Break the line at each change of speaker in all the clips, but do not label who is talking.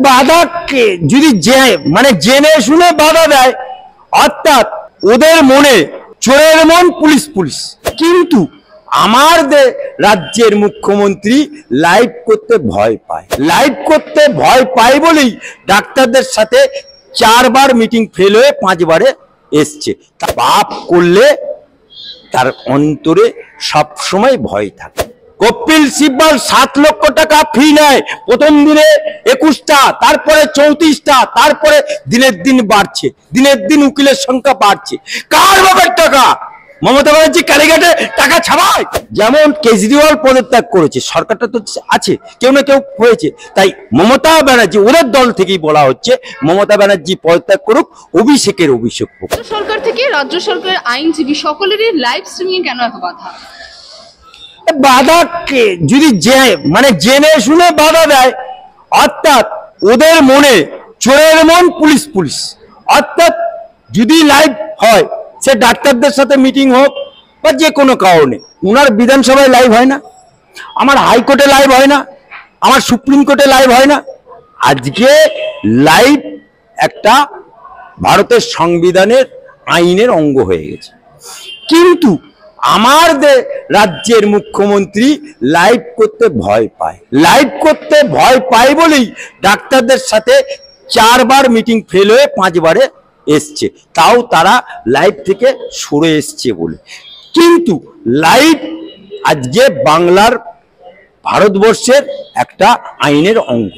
বাধাকে যদি জেনে শুনে বাধা দেয়, অর্থাৎ ওদের মনে চোরের মন পুলিশ পুলিশ। কিন্তু আমার রাজ্যের মুখ্যমন্ত্রী লাইভ করতে ভয় পায় বলেই ডাক্তারদের সাথে 4 বার মিটিং ফেল হয়ে 5 বারে এসছে। পাপ করলে তার অন্তরে সব সময় ভয় থাকে। কপিল সিব্বল 7 লক্ষ টাকা ফি নেয়, প্রথম দিনে 21টা, তারপরে 34টা, তারপরে দিনের দিন বাড়ছে, দিনের দিন উকিলের সংখ্যা বাড়ছে। কার বাবার টাকা? মমতা ব্যানার্জি কালীঘাটে টাকা ছাড়ায়। যেমন কেজরিওয়াল পদত্যাগ করেছে, সরকারটা তো আছে, কেউ না কেউ হয়েছে, তাই মমতা ব্যানার্জি ওদের দল থেকেই বলা হচ্ছে মমতা ব্যানার্জি পদত্যাগ করুক, অভিষেকের অভিষেক হোক।
সরকার থেকে রাজ্য সরকারের আইনজীবী সকলেরই লাইভ স্ট্রিমিং কেন এত বাধা?
বাধাকে যদি জেনে শুনে বাধা দেয়, অর্থাৎ ওদের মনে চোরের মন পুলিশ পুলিশ। অর্থাৎ যদি লাইভ হয়, সে ডাক্তারদের সাথে মিটিং হোক বা যে কোনো কারণে, ওনার বিধানসভায় লাইভ হয় না, আমার হাইকোর্টে লাইভ হয় না, আমার সুপ্রিম কোর্টে লাইভ হয় না। আজকে লাইভ একটা ভারতের সংবিধানের আইনের অঙ্গ হয়ে গেছে। কিন্তু আমার রাজ্যের মুখ্যমন্ত্রী লাইভ করতে ভয় পায় বলেই ডাক্তারদের সাথে 4 বার মিটিং ফেল হয়ে 5 বারে এসছে, তাও তারা লাইভ থেকে সরে এসছে বলে। কিন্তু লাইভ আজকে বাংলার, ভারতবর্ষের একটা আইনের অঙ্গ।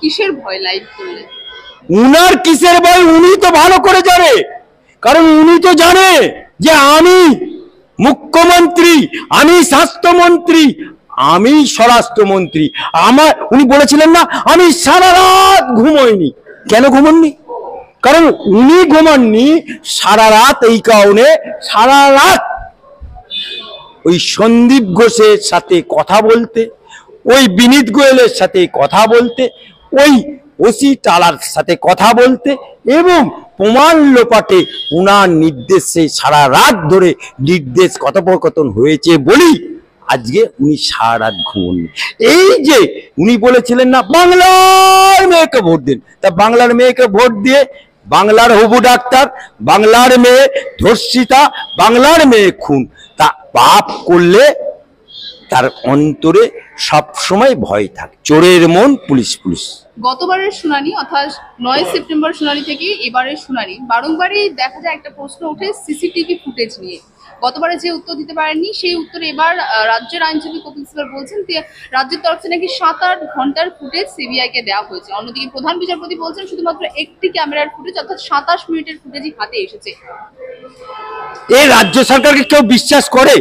কিসের ভয় লাইভ করলে?
উনার কিসের ভয় উনি তো ভালো করে জানে, কারণ উনি তো জানে যে আমি মুখ্যমন্ত্রী, আমি স্বাস্থ্যমন্ত্রী, আমি স্বরাষ্ট্রমন্ত্রী। উনি বলেছিলেন না আমি সারা রাত ঘুমোইনি। কেন ঘুমোননি? কারণ উনি ঘুমাননি সারা রাত এই কারণে, সারা রাত ওই সন্দীপ ঘোষের সাথে কথা বলতে, ওই বিনীত গোয়েলের সাথে কথা বলতে, ওই ওসি টালার সাথে কথা বলতে এবং প্রমাণ লোপাটে উনার নির্দেশে সারা রাত ধরে নির্দেশ কথোপকথন হয়েছে বলেই আজকে উনি সারা রাত ঘুমোননি। এই যে উনি বলেছিলেন না বাংলার মেয়েকে ভোট দিন, তা বাংলার মেয়েকে ভোট দিয়ে বাংলার হবু ডাক্তার, বাংলার মেয়ে ধর্ষিতা, বাংলার মেয়ে খুন। তা পাপ করলে তার অন্তরে সব সময় ভয় থাকে, চোরের মন পুলিশ পুলিশ।
গতবারের শুনানি অর্থাৎ 9 সেপ্টেম্বর শুনানি থেকে এবারের শুনানি বারংবারই দেখা যায় একটা প্রশ্ন ওঠে সিসিটিভি ফুটেজ নিয়ে। গতবারে যে উত্তর দিতে পারেননি সেই উত্তরে এবার রাজ্যের আইনজীবী কপিল সিব্বল বলছেন রাজ্যের তরফ থেকে নাকি 7-8 ঘন্টার ফুটেজ সিবিআই কে দেওয়া হয়েছে। অন্যদিকে প্রধান বিচারপতি বলছেন শুধুমাত্র একটি ক্যামেরার ফুটেজ অর্থাৎ 27 মিনিটের ফুটেজই হাতে এসেছে।
এই রাজ্য সরকারকে কেউ বিশ্বাস করে?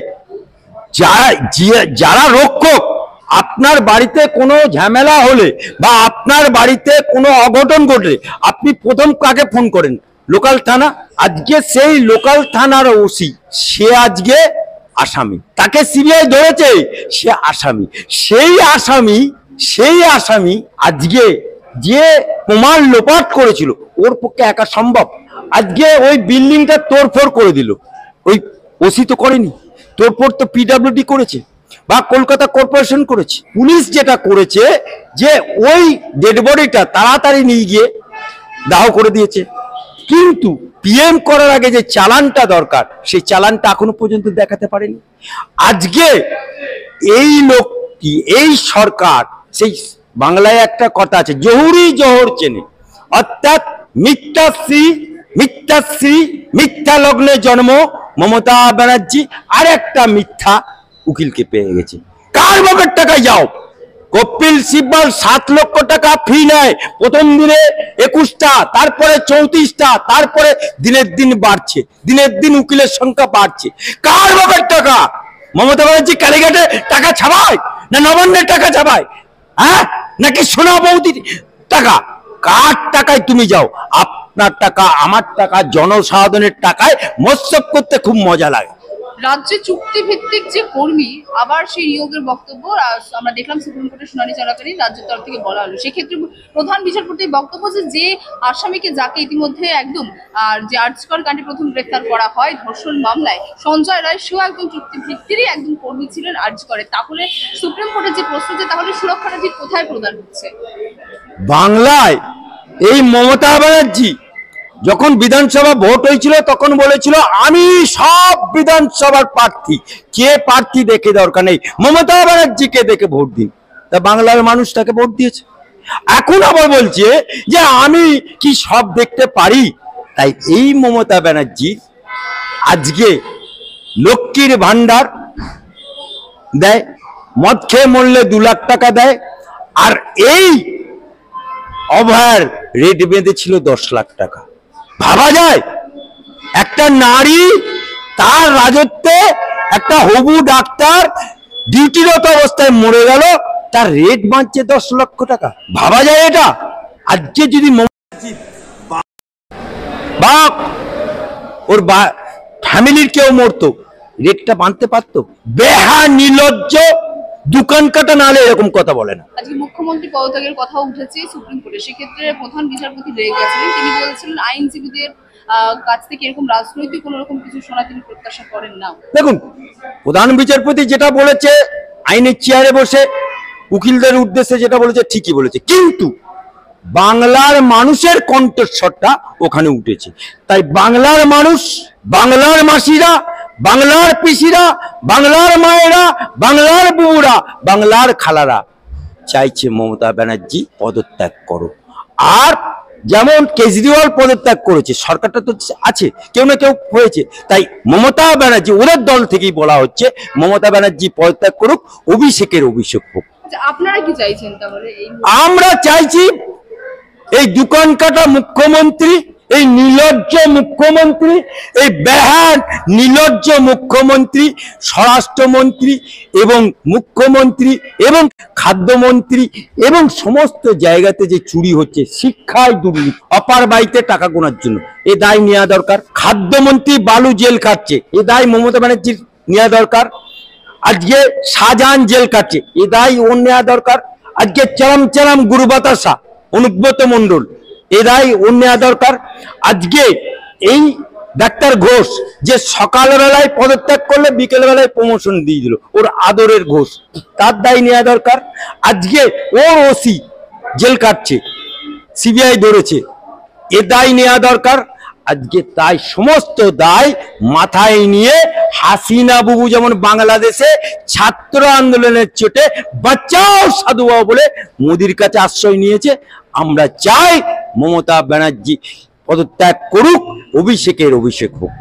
যারা রক্ষক, আপনার বাড়িতে কোনো ঝামেলা হলে বা আপনার বাড়িতে কোনো অঘটন ঘটলে আপনি প্রথম কাকে ফোন করেন? লোকাল থানা। আজকে সেই লোকাল থানার ওসি সে আজকে আসামি, তাকে সিবিআই ধরেছে, সে আসামি। সেই আসামি আজকে যে প্রমাণ লোপাট করেছিল ওর পক্ষে একা সম্ভব? আজকে ওই বিল্ডিংটা তোড়ফোড় করে দিল, ওই ওসি তো করেনি, তোড়ফোড় তো পিডব্লিউডি করেছে বা কলকাতা কর্পোরেশন করেছে। পুলিশ যেটা করেছে যে ওই ডেড বডিটা তাড়াতাড়ি নিয়ে গিয়ে দাহ করে দিয়েছে। কিন্তু পিএম করার আগে যে চালানটা দরকার সেই চালানটা এখনো পর্যন্ত দেখাতে পারেনি। আজকে এই লোকটি, এই সরকার, সেই বাংলায় একটা কথা আছে জহুরি জহর চেনে, অর্থাৎ মিথ্যা লগ্নে জন্ম মমতা ব্যানার্জি আর একটা মিথ্যা উকিলকে পেয়ে গেছে। কার বাবার টাকায় যাও? কপিল সিব্বল 7 লক্ষ টাকা ফি নেয়, প্রথম দিনে 21টা, তারপরে 34টা, তারপরে দিনের দিন বাড়ছে, দিনের দিন উকিলের সংখ্যা বাড়ছে। কার বাবার টাকা? মমতা ব্যানার্জি কালীঘাটে টাকা ছাপায় না নবান্নের টাকা ছাপায়? হ্যাঁ, নাকি সোনা বৌদির টাকা? কার টাকায় তুমি যাও? আপনার টাকা, আমার টাকা, জনসাধারণের টাকায় মৎসব করতে খুব মজা লাগে।
রাজ্যে চুক্তি ভিত্তিক যে কর্মী আবার সেই নিয়োগের বক্তব্য আমরা দেখলাম সুপ্রিম কোর্টের শুনানি চলাকালীন রাজ্যের তরফ থেকে বলা হলো। সেক্ষেত্রে প্রধান বিচারপতির বক্তব্য যে আসামিকে যাকে ইতিমধ্যে একদম যে আর্যকর কাণ্ডে প্রথম গ্রেফতার করা হয় ধর্ষণ মামলায় সঞ্জয় রায়, সেও একদম চুক্তি ভিত্তিরই একদম কর্মী ছিলেন আর্যকরে। তাহলে সুপ্রিম কোর্টের যে প্রশ্ন যে তাহলে সুরক্ষাটা ঠিক কোথায় প্রদান হচ্ছে?
বাংলায় এই মমতা ব্যানার্জি যখন বিধানসভা ভোট হয়েছিল তখন বলেছিল আমি সব বিধানসভার প্রার্থী, কে প্রার্থী দেখে দরকার নেই, মমতা ব্যানার্জিকে দেখে ভোট দিন। তা বাংলার মানুষ তাকে ভোট দিয়েছে। এখন আবার বলছে যে আমি কি সব দেখতে পারি। তাই এই মমতা ব্যানার্জি আজকে লক্ষ্মীর ভান্ডার দেয়, মদ খেয়ে মরলে 2 লাখ টাকা দেয়, আর এই অভয়ার রেট বেঁধেছিল 10 লাখ টাকা। ভাবা যায় একটা নারী তার রাজত্বে একটা হবু ডাক্তার ডিউটিরত অবস্থায় মরে গেল, তার রেট বাঁচছে 10 লক্ষ টাকা। ভাবা যায় এটা? আজকে যদি বা ওর ফ্যামিলির কেউ মরতো, রেটটা বাঁধতে পারতো? বেহা নির্লজ্জ, দোকান কাটা নালে এরকম কথা বলে না।
আজকে মুখ্যমন্ত্রী পদত্যাগের কথা উঠেছে সুপ্রিম কোর্টে, সেক্ষেত্রে প্রধান বিচারপতি রেগে গেছিলেন। তিনি বলেছিলেন আইনজীবীদের কাছ থেকে এরকম রাজনৈতিক কোন রকম কিছু শোনা তিনি প্রত্যাশা করেন না।
দেখুন, প্রধান বিচারপতি যেটা বলেছে, আইনের চেয়ারে বসে উকিলদের উদ্দেশ্যে যেটা বলেছে ঠিকই বলেছে, কিন্তু বাংলার মানুষের কণ্ঠস্বরটা ওখানে উঠেছে। তাই বাংলার মানুষ, বাংলার মাসিরা, বাংলার পিসিরা, বাংলার মায়েরা, বাংলার বুবুরা, বাংলার খালারা চাইছে মমতা ব্যানার্জি পদত্যাগ করো। আর যেমন কেজরিওয়াল পদত্যাগ করেছে, সরকারটা তো আছে, কেউ না কেউ হয়েছে, তাই মমতা ব্যানার্জি, ওদের দল থেকেই বলা হচ্ছে মমতা ব্যানার্জি পদত্যাগ করুক, অভিষেকের অভিষেক হোক।
আপনারা কি চাইছেন তাহলে?
আমরা চাইছি এই দোকান কাটা মুখ্যমন্ত্রী, এই নির্লজ্জ মুখ্যমন্ত্রী, এই বেহাত নির্লজ্জ মুখ্যমন্ত্রী, স্বরাষ্ট্রমন্ত্রী এবং মুখ্যমন্ত্রী এবং খাদ্যমন্ত্রী এবং সমস্ত জায়গাতে যে চুরি হচ্ছে, শিক্ষায় দুর্নীতি, অপার বাড়িতে টাকা গোনার জন্য, এ দায় নেওয়া দরকার। খাদ্যমন্ত্রী বালু জেল খাচ্ছে, এ দায় মমতা ব্যানার্জির নেওয়া দরকার। আজকে শাহজাহান জেল কাটছে, এ দায় ওর নেওয়া দরকার। আজকে চারাম চারাম গুরু বাতাসা অনুব্রত মন্ডল, এ দায় ওর নেওয়া দরকার। আজকে এই ডাক্তার ঘোষ যে সকালবেলায় পদত্যাগ করলে বিকেল বেলায় প্রমোশন দিয়ে দিল, ওর আদরের ঘোষ, তার দায় নেওয়া দরকার। আজকে ওর ওসি জেল কাটছে, সিবিআই ধরেছে, এ দায় নেওয়া দরকার। আজকে তাই সমস্ত দায় মাথায় নিয়ে হাসিনা বুবু যেমন বাংলাদেশে ছাত্র আন্দোলনের চোটে বাঁচাও সাধুবাবু বলে মোদির কাছে আশ্রয় নিয়েছে, আমরা চাই মমতা ব্যানার্জি পদত্যাগ করুক, অভিষেকের অভিষেক হোক।